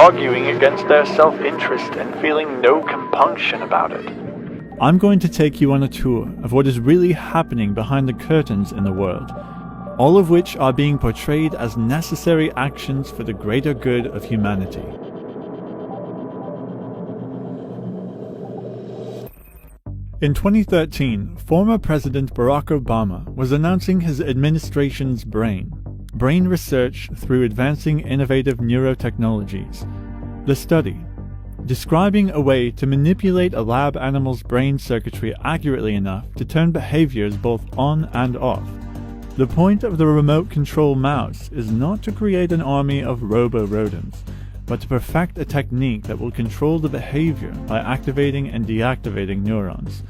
arguing against their self-interest and feeling no compunction about it. I'm going to take you on a tour of what is really happening behind the curtains in the world, all of which are being portrayed as necessary actions for the greater good of humanity. In 2013, former President Barack Obama was announcing his administration's brain research through advancing innovative neurotechnologies. The study, describing a way to manipulate a lab animal's brain circuitry accurately enough to turn behaviors both on and off. The point of the remote control mouse is not to create an army of robo-rodents, but to perfect a technique that will control the behavior by activating and deactivating neurons.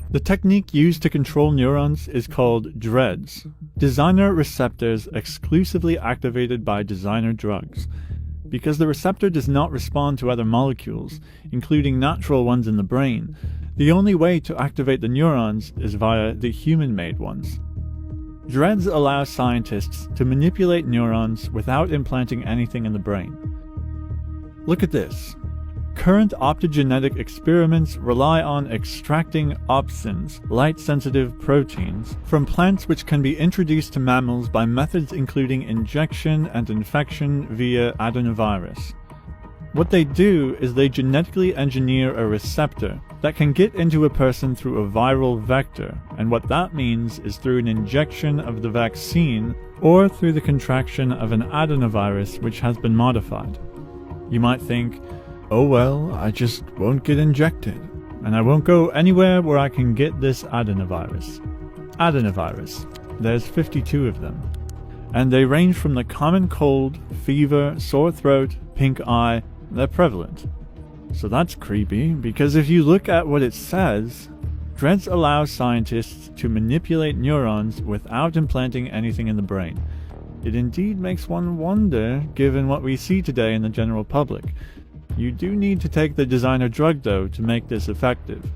The technique used to control neurons is called DREADS, designer receptors exclusively activated by designer drugs. Because the receptor does not respond to other molecules, including natural ones in the brain, the only way to activate the neurons is via the human-made ones. DREADS allow scientists to manipulate neurons without implanting anything in the brain. Look at this. Current optogenetic experiments rely on extracting opsins, light-sensitive proteins, from plants which can be introduced to mammals by methods including injection and infection via adenovirus. What they do is they genetically engineer a receptor that can get into a person through a viral vector, and what that means is through an injection of the vaccine or through the contraction of an adenovirus which has been modified. You might think, oh well, I just won't get injected, and I won't go anywhere where I can get this adenovirus. Adenovirus. There's 52 of them. And they range from the common cold, fever, sore throat, pink eye. They're prevalent. So that's creepy, because if you look at what it says, DREADS allows scientists to manipulate neurons without implanting anything in the brain. It indeed makes one wonder, given what we see today in the general public. You do need to take the designer drug, though, to make this effective.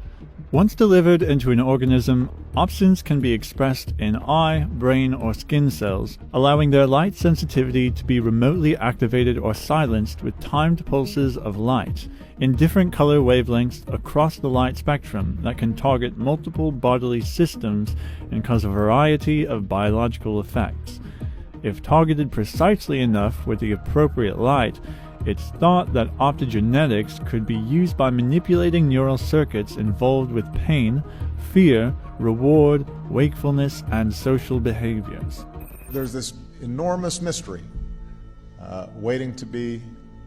Once delivered into an organism, opsins can be expressed in eye, brain, or skin cells, allowing their light sensitivity to be remotely activated or silenced with timed pulses of light in different color wavelengths across the light spectrum that can target multiple bodily systems and cause a variety of biological effects. If targeted precisely enough with the appropriate light, it's thought that optogenetics could be used by manipulating neural circuits involved with pain, fear, reward, wakefulness, and social behaviors. There's this enormous mystery waiting to be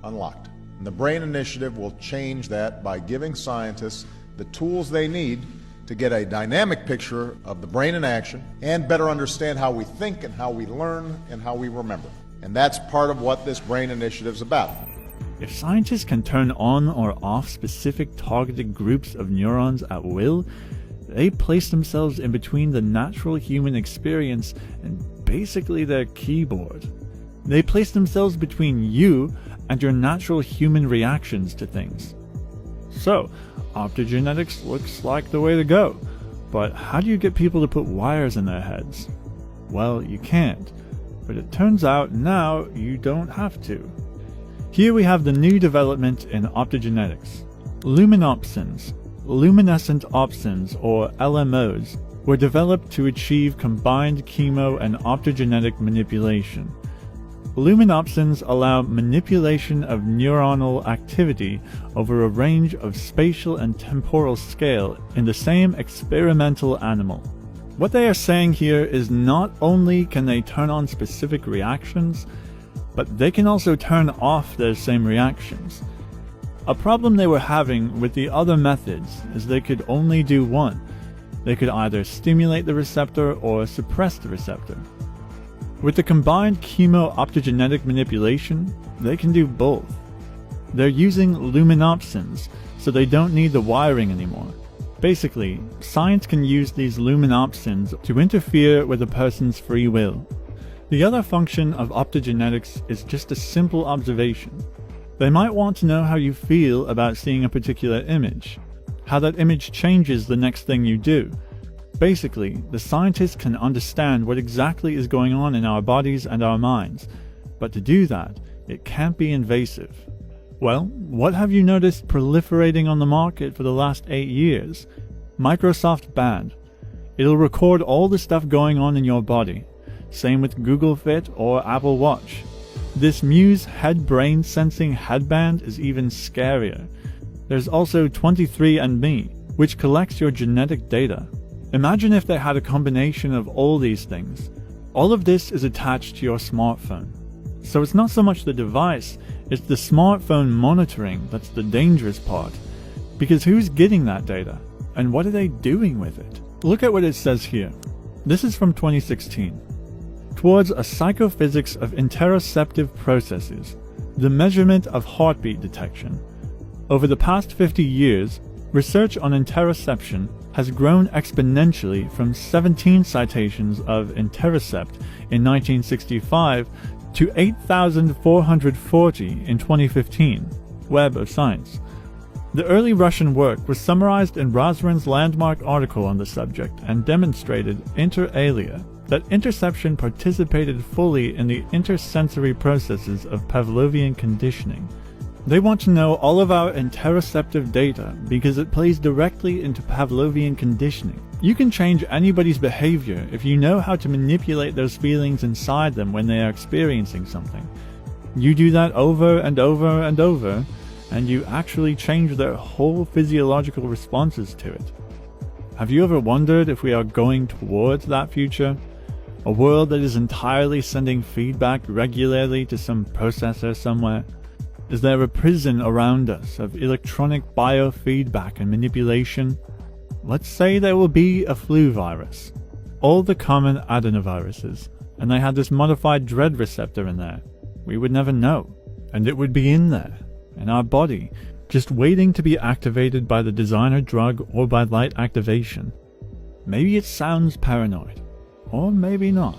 unlocked. And the BRAIN Initiative will change that by giving scientists the tools they need to get a dynamic picture of the brain in action and better understand how we think and how we learn and how we remember. And that's part of what this BRAIN Initiative is about. If scientists can turn on or off specific targeted groups of neurons at will, they place themselves in between the natural human experience and basically their keyboard. They place themselves between you and your natural human reactions to things. So, optogenetics looks like the way to go. But how do you get people to put wires in their heads? Well, you can't. But it turns out now you don't have to. Here we have the new development in optogenetics. Luminopsins, luminescent opsins, or LMOs, were developed to achieve combined chemo and optogenetic manipulation. Luminopsins allow manipulation of neuronal activity over a range of spatial and temporal scale in the same experimental animal. What they are saying here is not only can they turn on specific reactions, but they can also turn off those same reactions. A problem they were having with the other methods is they could only do one. They could either stimulate the receptor or suppress the receptor. With the combined chemo-optogenetic manipulation, they can do both. They're using luminopsins, so they don't need the wiring anymore. Basically, science can use these luminopsins to interfere with a person's free will. The other function of optogenetics is just a simple observation. They might want to know how you feel about seeing a particular image. how that image changes the next thing you do. Basically, the scientists can understand what exactly is going on in our bodies and our minds, but to do that, it can't be invasive. Well, what have you noticed proliferating on the market for the last 8 years? Microsoft Band. It'll record all the stuff going on in your body. Same with Google Fit or Apple Watch. This Muse head-brain sensing headband is even scarier. There's also 23andMe, which collects your genetic data. Imagine if they had a combination of all these things. All of this is attached to your smartphone. So it's not so much the device, it's the smartphone monitoring that's the dangerous part. Because who's getting that data? And what are they doing with it? Look at what it says here. This is from 2016. Towards a psychophysics of interoceptive processes, the measurement of heartbeat detection. Over the past 50 years, research on interoception has grown exponentially from 17 citations of interocept in 1965 to 8,440 in 2015, Web of Science. The early Russian work was summarized in Razran's landmark article on the subject and demonstrated, inter alia, that interception participated fully in the intersensory processes of Pavlovian conditioning. They want to know all of our interoceptive data because it plays directly into Pavlovian conditioning. You can change anybody's behavior if you know how to manipulate those feelings inside them when they are experiencing something. You do that over and over and over, and you actually change their whole physiological responses to it. Have you ever wondered if we are going towards that future? A world that is entirely sending feedback regularly to some processor somewhere? Is there a prison around us of electronic biofeedback and manipulation? Let's say there will be a flu virus, all the common adenoviruses, and they had this modified dread receptor in there. We would never know, and it would be in there, in our body, just waiting to be activated by the designer drug or by light activation. Maybe it sounds paranoid, or maybe not.